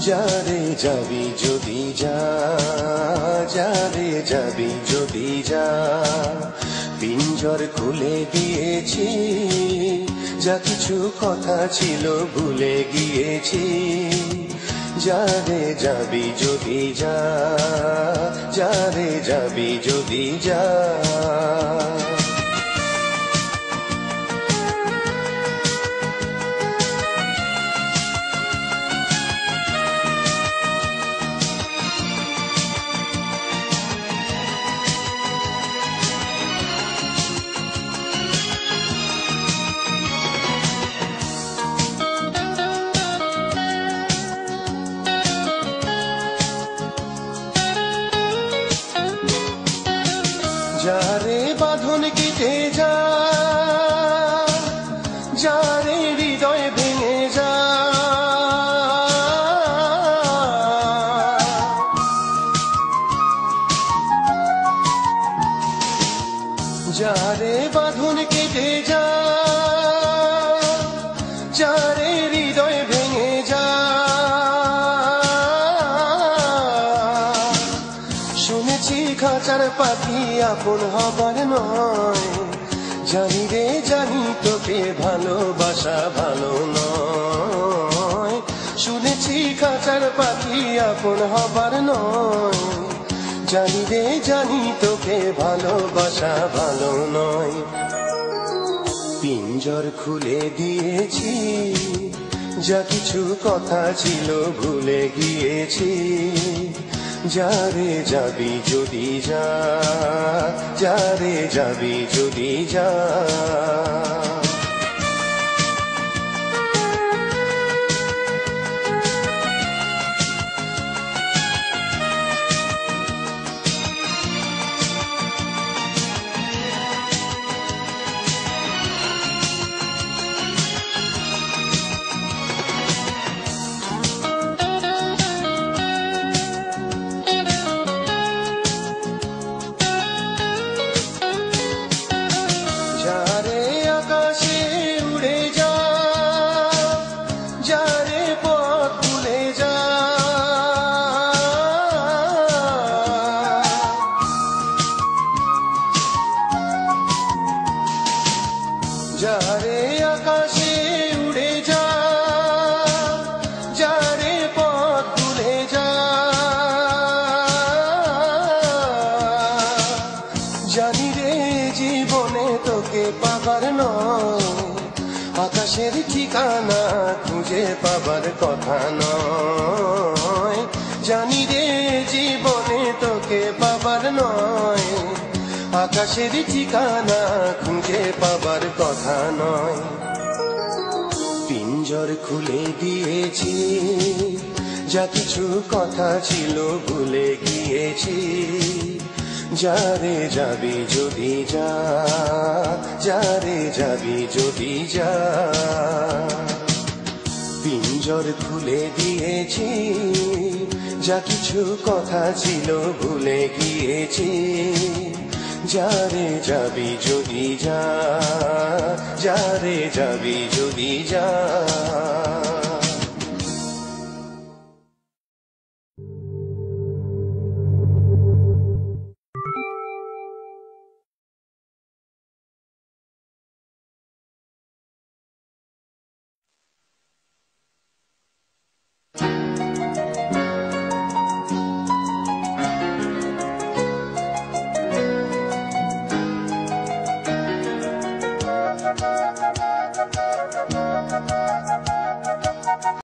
যারে যাবি যদি যা, যারে যাবি যদি যা, পিঞ্জর খুলে দিয়েছি, যা কিছু কথা ছিল ভুলে গিয়েছি। যারে যাবি যদি যা, যারে যাবি যদি যা। যারে বাঁধন কেটে যা, যারে হৃদয় ভেঙে যা, যারে বাঁধন কেটে যা, যারে হৃদয় ভেঙে যা। শুনেছি খাঁচার পাখি আপন হবার নয়, জানি রে জানি তোকে ভালোবাসা ভালো নয়। শুনেছি খাঁচার পাখি আপন হবার নয়, জানি রে জানি তোকে ভালোবাসা ভালো নয়। পিঞ্জর খুলে দিয়েছি, যা কিছু কথা ছিল ভুলে গিয়েছি। যারে যাবি যদি যা, যারে যাবি যদি যা। যারে আকাশে উড়ে যা, যারে পথ ভুলে যা, যারে আকাশে উড়ে যা, যারে পথ ভুলে যা। জানি রে জীবনে তোকে পাবার নয়, আকাশের ঠিকানা খুঁজে পাবার কথা নয়। জানি রে জীবনে তোকে পাবার নয়, আকাশের ঠিকানা খুঁজে পাবার কথা নয়। পিঞ্জর খুলে দিয়েছি, যা কিছু কথা ছিল ভুলে গিয়েছি। যারে যাবি যদি যা, যারে যাবি যদি যা। পিঞ্জর খুলে দিয়েছি, যা কিছু কথা ছিল ভুলে গিয়েছি। যারে যাবি যদি যা, যারে যাবি যদি যা।